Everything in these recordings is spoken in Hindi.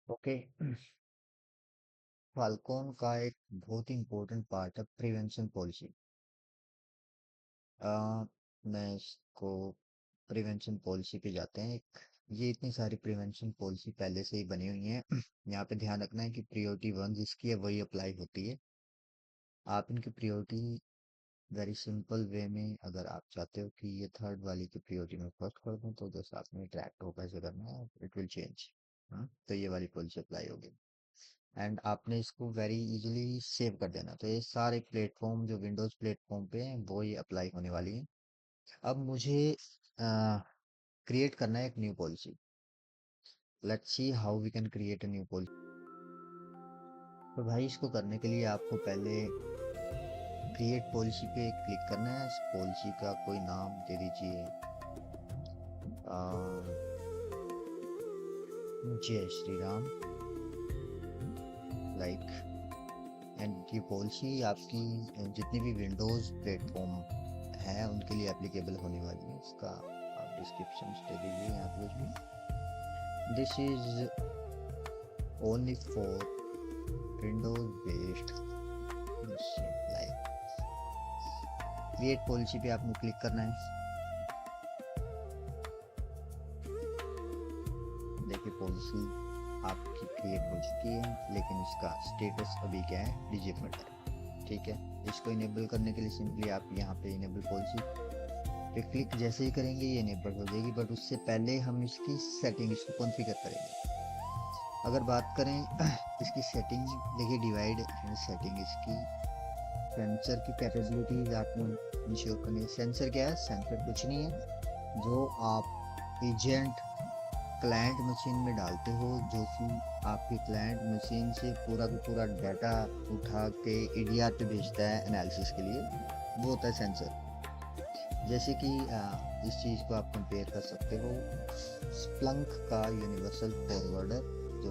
ओके। फाल्कन का एक बहुत ही इम्पोर्टेंट पार्ट है प्रिवेंशन पॉलिसी। मैं इसको प्रिवेंशन पॉलिसी पे जाते हैं। एक ये इतनी सारी प्रिवेंशन पॉलिसी पहले से ही बनी हुई है। यहाँ पे ध्यान रखना है कि प्रायोरिटी वन जिसकी है वही अप्लाई होती है। आप इनकी प्रायोरिटी वेरी सिंपल वे में, अगर आप चाहते हो कि ये थर्ड वाली की प्रायोरिटी में फर्स्ट कर दूं तो जैसे आपने ट्रैक होगा ऐसे करना है, इट विल चेंज। तो ये वाली पॉलिसी अप्लाई होगी एंड आपने इसको वेरी इजीली सेव कर देना। तो ये सारे प्लेटफॉर्म जो विंडोज प्लेटफॉर्म पे हैं वो ये अप्लाई होने वाली है। अब मुझे क्रिएट करना है एक new policy. Let's see how we can create a new policy. तो भाई इसको करने के लिए आपको पहले क्रिएट पॉलिसी पे क्लिक करना है। इस पॉलिसी का कोई नाम दे दीजिए, जय श्री राम, लाइक। एंड ये पॉलिसी आपकी जितनी भी विंडोज प्लेटफॉर्म है उनके लिए एप्लीकेबल होने वाली है। इसका आप डिस्क्रिप्शन दे दीजिए यहाँ पे भी। This is only for Windows based machine. Like create policy पे आपको क्लिक करना है। देखिए पॉलिसी आपकी क्रिएट हो चुकी है, लेकिन इसका स्टेटस अभी क्या है, डिजेबल्ड है। ठीक है, इसको इनेबल करने के लिए सिंपली आप यहाँ पे इनेबल पॉलिसी पे क्लिक जैसे ही करेंगे ये इनेबल हो जाएगी। बट उससे पहले हम इसकी सेटिंग इसको कॉन्फ़िगर करेंगे। अगर बात करें इसकी सेटिंग, देखिए डिवाइड एंड सेटिंग इसकी सेंसर की कैपेबिलिटीज आपको इंश्योर करनी है। सेंसर क्या है? सेंसर कुछ नहीं है, जो आप एजेंट क्लाइंट मशीन में डालते हो, जो कि आपके क्लाइंट मशीन से पूरा का पूरा डाटा उठा के ईडीआर पे भेजता है एनालिसिस के लिए, वो होता है सेंसर। जैसे कि इस चीज़ को आप कंपेयर कर सकते हो स्प्लंक का यूनिवर्सल फॉरवर्डर, जो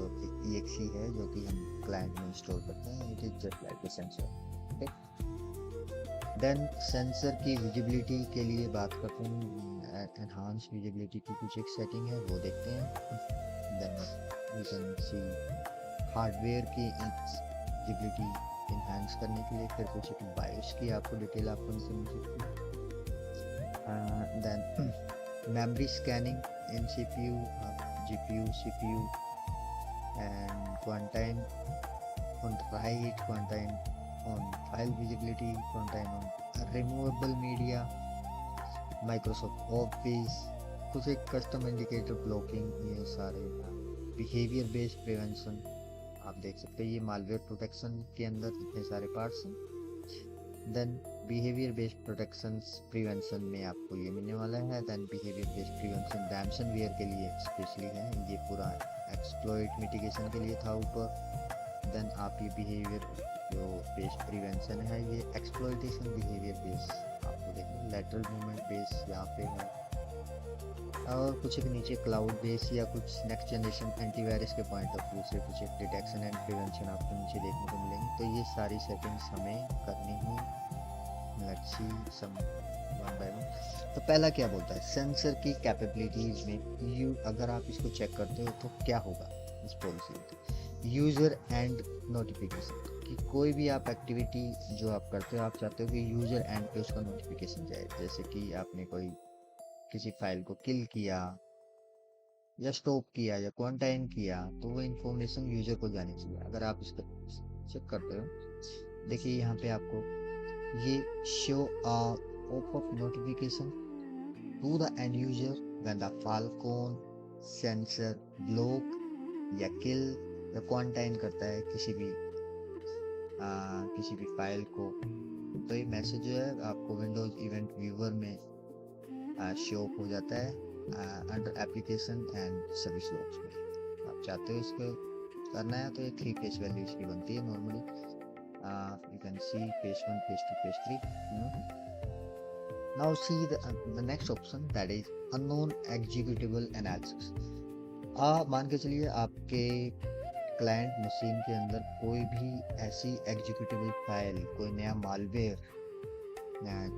EXE है, जो कि हम क्लाइंट में इंस्टॉल करते हैं। It is just like the sensor. Then sensor की विजिबिलिटी के लिए बात करते हैं। एनहांस विजिबिलिटी की कुछ एक सेटिंग है, वो देखते हैं। Then you can see hardware की विजिबिलिटी इन्हांस करने के लिए फिर कुछ एक बायोस की आपको डिटेल आपको मिल सकती है। Then memory scanning in CPU, GPU, CPU, and quantine on write, quantine on file visibility, quantine on removable media, Microsoft Office, कुछ एक कस्टम इंडिकेटर ब्लॉकिंग, ये सारे बिहेवियर बेस्ड प्रिवेंशन आप देख सकते हैं। ये मालवेयर प्रोटेक्शन के अंदर इतने सारे पार्ट्स हैं। Then behaviour based protection prevention में आपको ये मिलने वाला है। Then behaviour based prevention ransomware के लिए स्पेशली है, ये पूरा एक्सप्लॉइट मिटिगेशन के लिए था ऊपर। देन आप ये बिहेवियर जो बेस्ड प्रिवेंशन है, ये एक्सप्लॉइटेशन बिहेवियर बेस्ड आपको देखिए लेटरल मूवमेंट बेस यहाँ पे है। और कुछ एक नीचे क्लाउड बेस या कुछ नेक्स्ट जनरेशन एंटीवायरस के पॉइंट ऑफ व्यू से कुछ एक डिटेक्शन एंड प्रिवेंशन आपको नीचे देखने को मिलेंगे। तो ये सारी सेटिंग्स हमें करनी है। Let's see some one by one. तो पहला क्या बोलता है, सेंसर की कैपेबिलिटीज में यू, अगर आप इसको चेक करते हो तो क्या होगा इस पॉलिसी में, यूजर एंड नोटिफिकेशन कि कोई भी आप एक्टिविटी जो आप करते हो, आप चाहते हो कि यूजर एंड पे उसका नोटिफिकेशन जाए। जैसे कि आपने कोई किसी फाइल को किल किया या स्टॉप किया या क्वारंटाइन किया, तो वो इन्फॉर्मेशन यूजर को जानी चाहिए। अगर आप इसको चेक करते हो, देखिए यहाँ पे आपको ये show a popup notification to the end user when the Falcon sensor block या किल या क्वारंटाइन करता है किसी भी फाइल को। तो ये मैसेज जो है आपको विंडोज इवेंट व्यूअर में शो हो जाता है under application and service logs में। आप चाहते हो इसको करना है तो ये 3 पेज वैल्यू इसकी बनती है normally. You can C page 1, page 2, page 3। Now see the next option, that is unknown executable analysis. मान के चलिए आपके क्लाइंट मशीन के अंदर कोई भी ऐसी एग्जीक्यूटेबल फाइल, कोई नया मालवेयर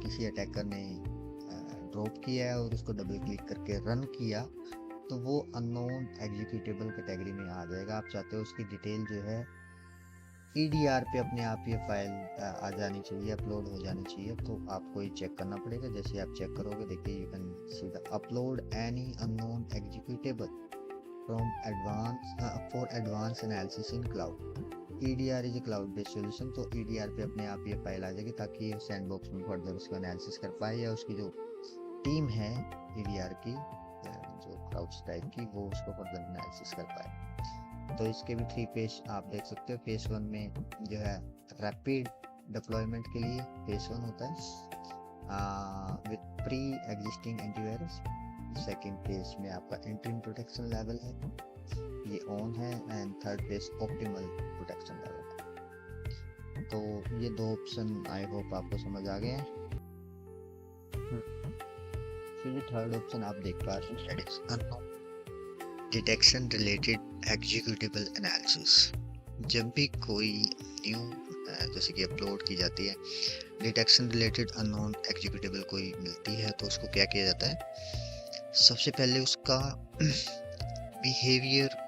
किसी अटैकर ने ड्रॉप किया है और उसको डबल क्लिक करके रन किया, तो वो अननोन एग्जीक्यूटेबल कैटेगरी में आ जाएगा। आप चाहते हो उसकी डिटेल जो है EDR पे अपने आप ये फाइल आ जानी चाहिए, अपलोड हो जानी चाहिए, तो आपको ये चेक करना पड़ेगा। जैसे आप चेक करोगे, देखिए you can see the upload any unknown executable from for advance analysis in cloud. EDR is a cloud based solution, तो EDR पे अपने आप ये फाइल आ जाएगी ताकि सैंडबॉक्स में फर्दर उसको एनालिसिस कर पाए, या उसकी जो टीम है EDR की जो क्लाउड टाइप की, वो उसको फर्दर एनालिसिस कर पाए। तो इसके भी 3 फेज आप देख सकते हो। फेज 1 में जो है रैपिड डिप्लॉयमेंट के लिए फेज 1 होता है with pre existing antivirus. Second phase में आपका इंटरिम प्रोटेक्शन लेवल है, ये ऑन है, and third phase optimal protection level है। तो ये 2 ऑप्शन आई होप आपको समझ आ गए हैं। फिर ये थर्ड ऑप्शन आप देख पा रहे हैं, that is unknown detection related executable analysis. जब भी कोई न्यू जैसे कि अपलोड की जाती है, डिटेक्शन रिलेटेड अननोन एग्जीक्यूटेबल कोई मिलती है, तो उसको क्या किया जाता है, सबसे पहले उसका बिहेवियर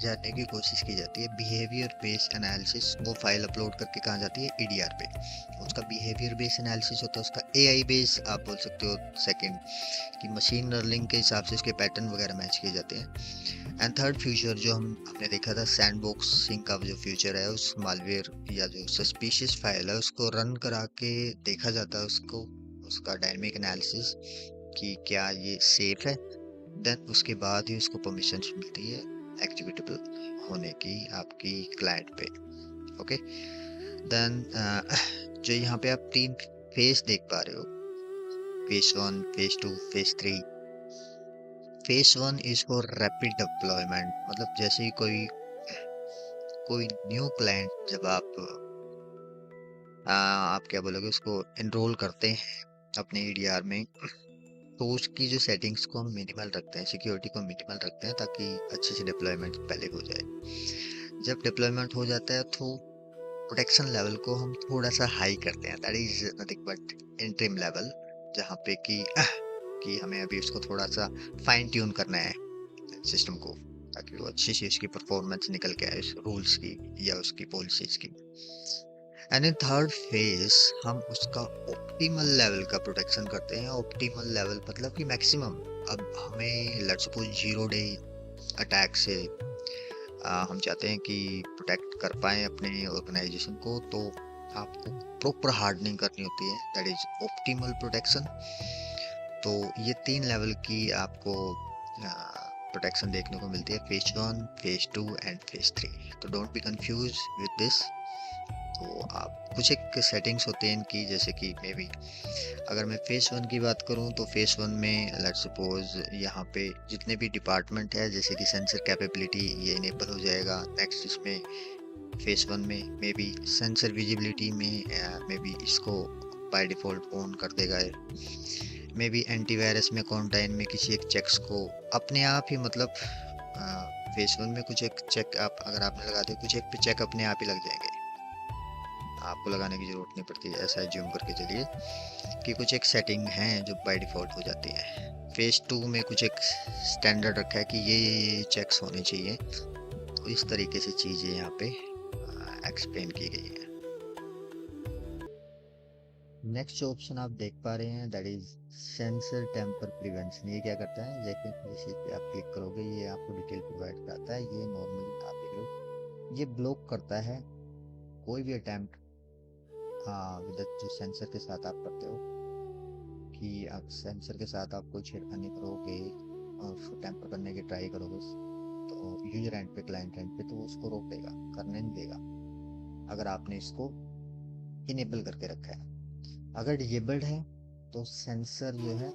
जानने की कोशिश की जाती है। बिहेवियर बेस्ड एनालिसिस, वो फाइल अपलोड करके कहाँ जाती है, EDR पे। उसका बिहेवियर बेस्ड एनालिसिस होता है, उसका AI बेस्ड आप बोल सकते हो सेकंड, कि मशीन लर्निंग के हिसाब से उसके पैटर्न वगैरह मैच किए जाते हैं। एंड थर्ड फ्यूचर जो हमने देखा था, सैंडबॉक्सिंग का जो फ्यूचर है, उस मालवेयर या जो सस्पिशियस फाइल है उसको रन करा के देखा जाता है, उसको उसका डायनेमिक एनालिसिस कि क्या ये सेफ है। देन उसके बाद ही उसको परमिशन मिलती है एग्जीक्यूटेबल होने की आपकी क्लाइंट पे। ओके, देन जो यहाँ पे आप 3 फेज देख पा रहे हो, phase 1, phase 2, phase 3। Phase 1 is for rapid deployment, मतलब जैसे ही कोई न्यू क्लाइंट जब आप क्या बोलोगे, उसको एनरोल करते हैं अपने EDR में, तो उसकी जो सेटिंग्स को हम मिनिमल रखते हैं, सिक्योरिटी को मिनिमल रखते हैं, ताकि अच्छे से डिप्लॉयमेंट पहले हो जाए। जब डिप्लॉयमेंट हो जाता है तो प्रोटेक्शन लेवल को हम थोड़ा सा हाई करते हैं, that is nothing but interim level, जहाँ पे कि हमें अभी उसको थोड़ा सा फाइन ट्यून करना है सिस्टम को, ताकि वो अच्छी से उसकी परफॉर्मेंस निकल के आए उस रूल्स की या उसकी पॉलिसीज की। एंड इन थर्ड फेज हम उसका ऑप्टिमल लेवल का प्रोटेक्शन करते हैं। ऑप्टिमल लेवल मतलब कि मैक्सिमम। अब हमें लेट्स सपोज 0 डे अटैक से हम चाहते हैं कि प्रोटेक्ट कर पाए अपने ऑर्गेनाइजेशन को, तो आपको प्रॉपर हार्डनिंग करनी होती है, दैट इज ऑप्टिमल प्रोटेक्शन। तो ये 3 लेवल की आपको प्रोटेक्शन देखने को मिलती है, फेज 1, फेज 2 एंड फेज 3। तो don't be confuse with this. तो आप कुछ एक सेटिंग्स होते हैं इनकी, जैसे कि मे बी अगर मैं फेज 1 की बात करूं, तो फेज 1 में लेट्स सपोज यहाँ पे जितने भी डिपार्टमेंट है, जैसे कि सेंसर कैपेबिलिटी, ये इनेबल हो जाएगा। नेक्स्ट इसमें फेज 1 में मे बी सेंसर विजिबिलिटी में मे बी इसको बाय डिफॉल्ट ऑन कर देगा। मे बी एंटीवायरस में क्वारंटाइन में किसी एक चेक्स को अपने आप ही, मतलब फेज 1 में कुछ एक चेक आप अगर आपने लगा दिया, कुछ एक पे चेक अपने आप ही लग जाएंगे, आपको लगाने की जरूरत नहीं पड़ती। ऐसा जूम करके चलिए कि कुछ एक सेटिंग है जो बाय डिफॉल्ट हो जाती है। फेज 2 में कुछ एक स्टैंडर्ड रखा है कि ये चेक्स होने चाहिए। तो इस तरीके से चीज़ें यहाँ पे एक्सप्लेन की गई है। नेक्स्ट जो ऑप्शन आप देख पा रहे हैं, that is sensor tamper prevention. ये क्या करता है, जैसे इस पे आप क्लिक करोगे, ये आपको डिटेल प्रोवाइड कराता है। ये नॉर्मली आप देख लो, ये ब्लॉक करता है कोई भी अटैम्प्ट विद जो सेंसर के साथ आप करते हो, कि आप सेंसर के साथ आप कोई छेड़खानी करोगे और उसको टेम्पर करने की ट्राई करोगे, तो यूजर एंड पे, क्लाइंट एंड पे, तो वो उसको रोक देगा, करने नहीं देगा, अगर आपने इसको इनेबल करके रखा है। अगर डिजेबल्ड है तो सेंसर जो है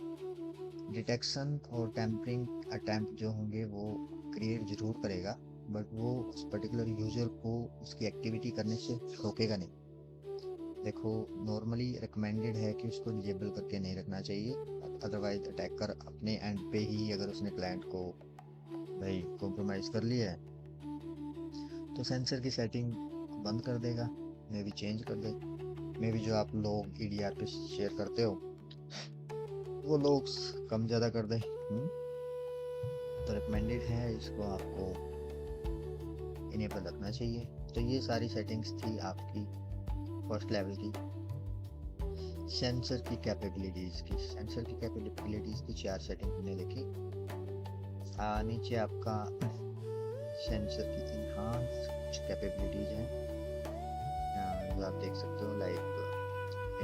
डिटेक्शन और टेम्परिंग अटैम्प्ट जो होंगे वो क्रिएट जरूर करेगा, बट वो उस पर्टिकुलर यूजर को उसकी एक्टिविटी करने से रोकेगा नहीं। देखो, नॉर्मली रिकमेंडेड है कि उसको डिजेबल करके नहीं रखना चाहिए, अदरवाइज अटैकर अपने एंड पे ही, अगर उसने क्लाइंट को भाई कॉम्प्रोमाइज़ कर लिया है, तो सेंसर की सेटिंग बंद कर देगा, मे भी चेंज कर दे। मे भी जो आप लोग EDR पे शेयर करते हो वो लोग कम ज़्यादा कर दे। तो रिकमेंडेड है, इसको आपको इनेबल रखना चाहिए। तो ये सारी सेटिंग्स थी आपकी फर्स्ट लेवल की। सेंसर की कैपेबिलिटीज़ की 4 सेटिंग हमने लिखी। नीचे आपका सेंसर की इनहांस कुछ कैपेबिलिटीज़ हैं जो आप देख सकते हो, like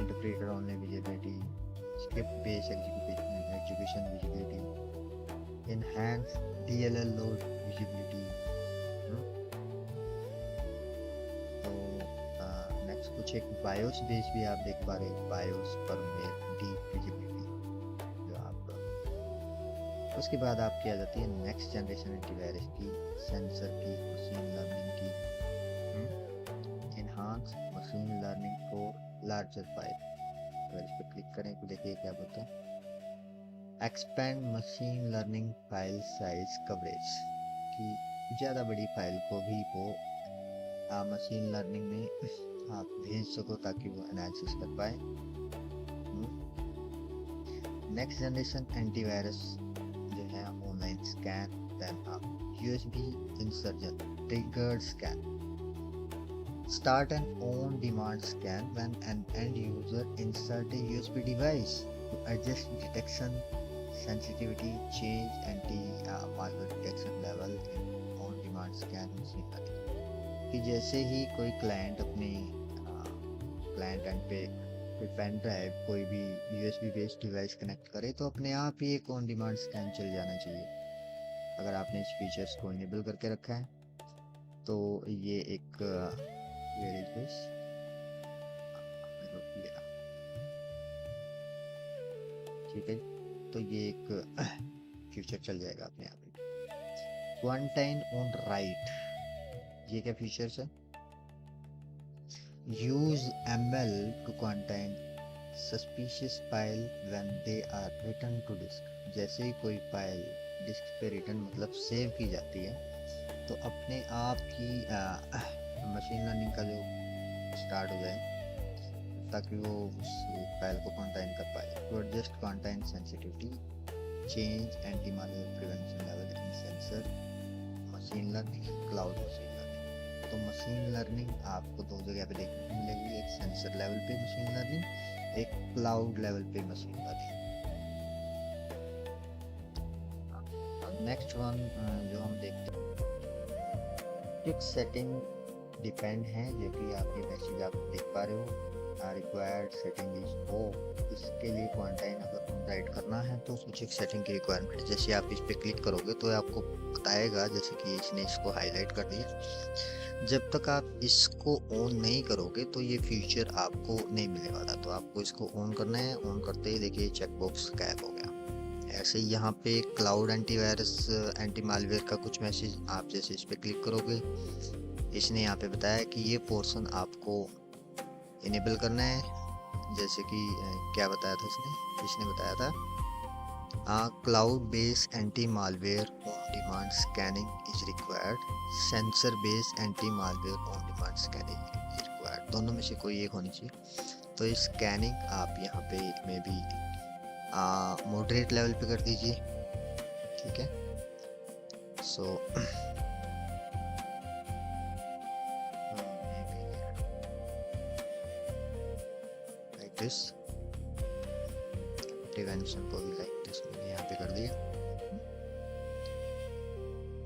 interpreter only visibility, script based execution visibility, enhance DLL load visibility. तो नेक्स्ट कुछ एक बायोस बेस भी आप देख पा रहे हैं, बायोस पर डीप विजिबिलिटी जो आप। उसके बाद आपकी आ जाती है नेक्स्ट जनरेशन एंटीवायरस की, सेंसर की, मशीन लर्निंग की, enhance machine learning for larger file. अगर इस पर क्लिक करें तो देखिए क्या होता है, expand machine learning file size coverage, कि ज़्यादा बड़ी फाइल को भी वो मशीन लर्निंग में आप भेज सको ताकि वो एनालिसिस कर पाए। नेक्स्ट जनरेशन एंटीवायरस जो है online scan, then USB insertion, triggered scan, start an on-demand scan when an end user insert a USB device to adjust detection sensitivity, change anti-malware detection level in on-demand scan machine learning। कि जैसे ही कोई क्लाइंट अपने क्लाइंट एंड पे कोई पेन ड्राइव कोई भी USB बेस्ड डिवाइस कनेक्ट करे तो अपने आप ही एक ऑन डिमांड स्कैन चल जाना चाहिए। अगर आपने इस फीचर्स को इनेबल करके रखा है तो ये एक Where is this? ठीक है, तो ये एक फ्यूचर चल जाएगा अपने आप ही। क्वारंटाइन ऑन राइट, ये क्या फीचर्स है? Use ML to quarantine suspicious file when they are written to disk. जैसे ही कोई फाइल डिस्क पे रिटर्न मतलब सेव की जाती है तो अपने आप ही मशीन लर्निंग का जो स्टार्ट हो जाए ताकि वो उस फाइल को क्वारंटाइन कर पाए। To adjust quarantine sensitivity, change anti malware prevention level in sensor, machine learning, cloud machine learning. तो मशीन लर्निंग आपको दो जगह पे देखने को मिलेगी, एक सेंसर लेवल पे मशीन लर्निंग, एक क्लाउड लेवल पे मशीन लर्निंग। नेक्स्ट वन जो हम देखते हैं, फिक्स सेटिंग डिपेंड है, जो कि आप ये मैसेज आप देख पा रहे हो, रिक्वायर्ड सेटिंग इज हो। इसके लिए क्वारंटाइन अगर राइट करना है तो कुछ एक सेटिंग की रिक्वायरमेंट है। जैसे आप इस पे क्लिक करोगे तो आपको बताएगा, जैसे कि इसने इसको हाईलाइट कर दिया, जब तक आप इसको ऑन नहीं करोगे तो ये फीचर आपको नहीं मिलने वाला। तो आपको इसको ऑन करना है, ऑन करते ही देखिए चेकबॉक्स गायब हो गया। ऐसे ही यहाँ पे क्लाउड एंटीवायरस एंटी मालवेयर का कुछ मैसेज, आप जैसे इस पे क्लिक करोगे इसने यहाँ पे बताया कि ये पोर्शन आपको इनेबल करना है। जैसे कि क्या बताया था इसने बताया था cloud based anti malware on demand scanning is required, sensor based anti malware on demand scanning is required. दोनों में से कोई एक होनी चाहिए। तो ये स्कैनिंग आप यहाँ पे में भी मॉडरेट लेवल पे कर दीजिए, ठीक है। सो दिस प्रिवेंशन को भी लाइक दिस मैंने यहाँ पे कर दिया।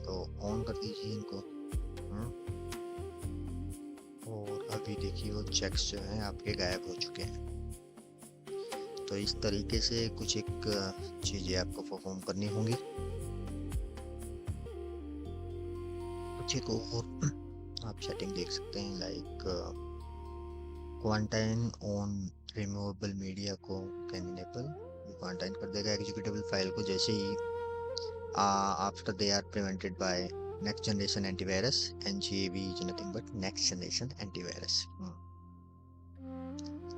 तो ऑन कर दीजिए इनको। और अभी देखिए वो चेक्स जो हैं आपके गायब हो चुके हैं। तो इस तरीके से कुछ एक चीज़ें आपको परफॉर्म करनी होंगी। कुछ एक और आप सेटिंग देख सकते हैं, like quarantine on removable media को कैन इनेबल, क्वारंटाइन कर देगा एग्जीक्यूटेबल फाइल को जैसे ही after they are prevented by next generation antivirus. NGAV is nothing but next generation antivirus.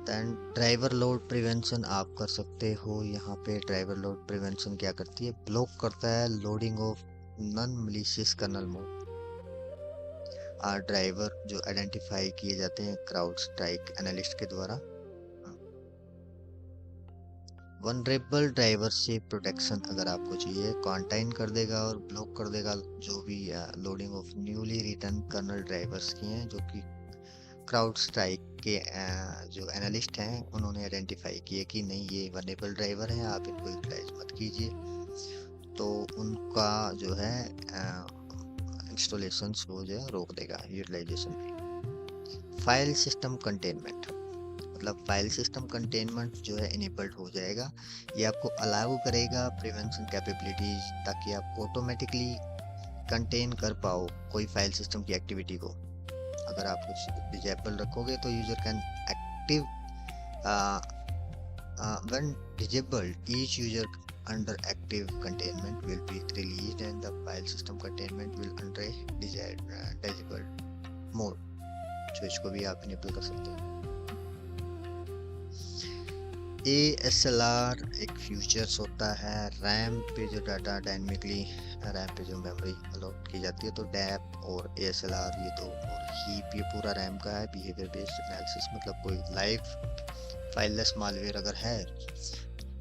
Then driver load prevention आप कर सकते हो। यहाँ पे ड्राइवर लोड प्रिवेंशन क्या करती है, ब्लॉक करता है loading of non malicious kernel mode driver जो आइडेंटिफाई किए जाते हैं क्राउड स्ट्राइक एनालिस्ट के द्वारा। वनरेबल ड्राइवर से प्रोटेक्शन अगर आपको चाहिए, क्वारंटाइन कर देगा और ब्लॉक कर देगा जो भी loading of newly written kernel drivers की हैं, जो कि क्राउड स्ट्राइक के जो एनालिस्ट हैं उन्होंने आइडेंटिफाई किए कि नहीं ये वनरेबल ड्राइवर हैं, आप इनको यूटिलाइज मत कीजिए। तो उनका जो है इंस्टॉलेशन वो जो है रोक देगा, यूटिलाइजेशन भी। फाइल सिस्टम कंटेनमेंट, मतलब फाइल सिस्टम कंटेनमेंट जो है इनेबल्ड हो जाएगा। ये आपको अलाउ करेगा प्रिवेंशन कैपेबिलिटीज, ताकि आप ऑटोमेटिकली कंटेन कर पाओ कोई फाइल सिस्टम की एक्टिविटी को। अगर आप कुछ डिजेबल रखोगे तो user can active when disabled, each user under active containment will be released and the file system containment will under disabled mode, जो इसको भी आप इनेबल कर सकते हैं। ASLR एक फ्यूचर्स होता है, रैम पे जो डाटा डायनेमिकली रैम पे जो मेमोरी अलॉट की जाती है, तो डैप और ASLR ये दो, और हीप ये पूरा रैम का है। बिहेवियर बेस्ड एनालिसिस, मतलब कोई लाइव फाइललेस मालवेयर अगर है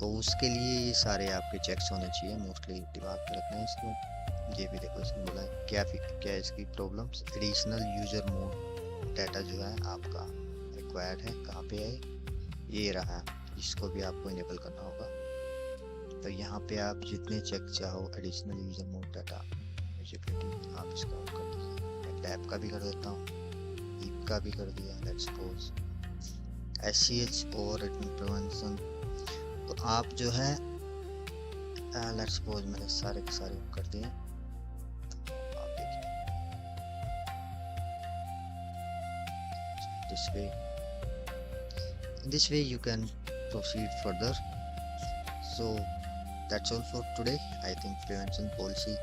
तो उसके लिए ये सारे आपके चेक्स होने चाहिए, मोस्टली दिमाग में रखना है इसको। ये भी देखो इसने बोला है क्या इसकी problems. Additional user mode data जो है आपका रिक्वायर्ड है, कहाँ पे है, ये रहा है, इसको भी आपको इनेबल करना होगा। तो यहाँ पे आप जितने चेक चाहो additional user mode data visibility आप इसका ऑन कर दीजिए। टैब का भी कर देता हूँ, हीप का भी कर दिया, लेट्स सपोज SCH और रिटर्न प्रिवेंशन। तो आप जो है लेट्स सपोज मैंने सारे के सारे कर दिए। आप देखिए this way you can proceed further. So that's all for today. I think prevention policy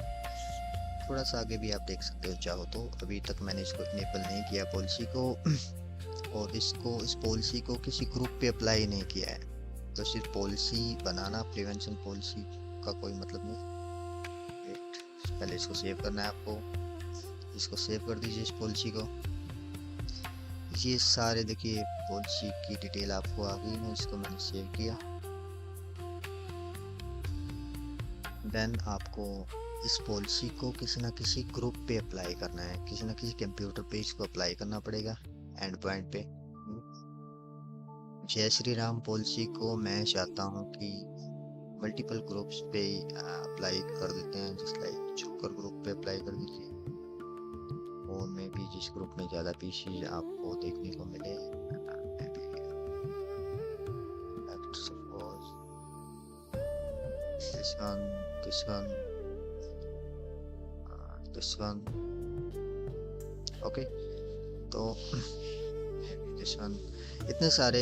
थोड़ा सा आगे भी आप देख सकते हो चाहो तो। अभी तक मैंने इसको इनेबल नहीं किया पॉलिसी को, और इस पॉलिसी को किसी ग्रुप पे अप्लाई नहीं किया है। तो सिर्फ पॉलिसी बनाना, प्रिवेंशन पॉलिसी का कोई मतलब नहीं। पहले इसको सेव करना है आपको, इसको सेव कर दीजिए इस पॉलिसी को। ये सारे देखिए पॉलिसी की डिटेल आपको आ गई है, इसको मैंने सेव किया। देन आपको इस पॉलिसी को किसी ना किसी ग्रुप पे अप्लाई करना है, किसी ना किसी कंप्यूटर पे इसको अप्लाई करना पड़ेगा एंड पॉइंट पे। जय श्री राम पॉलिसी को मैं चाहता हूँ कि मल्टीपल ग्रुप्स पे अप्लाई कर देते हैं, जस्ट लाइक छोकर ग्रुप पे अप्लाई कर दीजिए। और में भी जिस ग्रुप में ज़्यादा पीसी आपको देखने को मिले, this one, ओके। तो this one, इतने सारे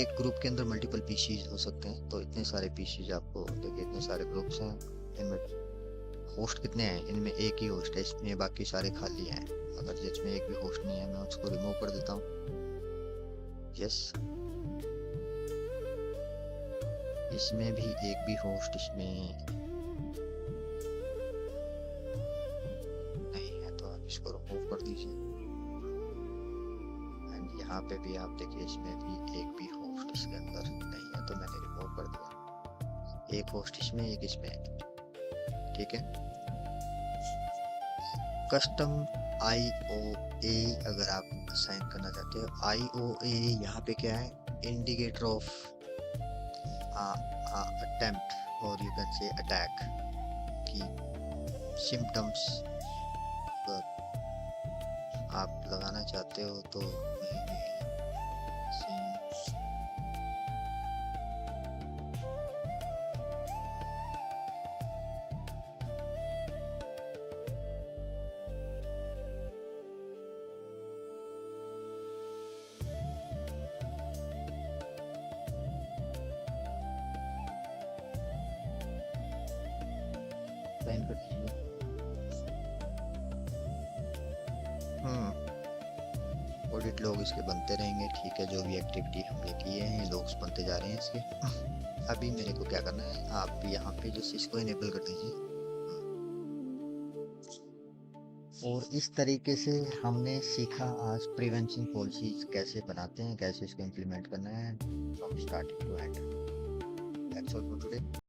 एक ग्रुप के अंदर मल्टीपल पीसीज हो सकते हैं। तो इतने सारे पीसीज आपको देखिए, इतने सारे ग्रुप्स हैं, इनमें होस्ट कितने हैं, इनमें एक ही होस्ट है, इसमें बाकी सारे खाली हैं। अगर जिसमें एक भी होस्ट नहीं है मैं उसको रिमूव कर देता हूँ। यस, इसमें भी एक भी होस्ट इसमें नहीं है, तो आप इसको रिमूव कर दीजिए। एंड यहाँ पे भी आप देखिए, इसमें भी एक भी होस्ट इसके अंदर नहीं है, तो मैंने रिमूव कर दिया। एक होस्ट इसमें, एक इसमें, ठीक है। कस्टम IOA अगर आप असाइन करना चाहते हो, IOA यहाँ पे क्या है, इंडिकेटर ऑफ अटेम्प्ट और यू कैन से अटैक की सिम्टम्स अगर आप लगाना चाहते हो तो साइन कर दीजिए। ऑडिट लॉग इसके बनते रहेंगे, ठीक है। जो भी एक्टिविटी हमने किए हैं लॉग्स बनते जा रहे हैं इसके। अभी मेरे को क्या करना है, आप यहाँ पे जैसे इसको इनेबल कर दीजिए। और इस तरीके से हमने सीखा आज प्रिवेंशन पॉलिसीज कैसे बनाते हैं, कैसे इसको इम्प्लीमेंट करना है from starting to end. That's all for today.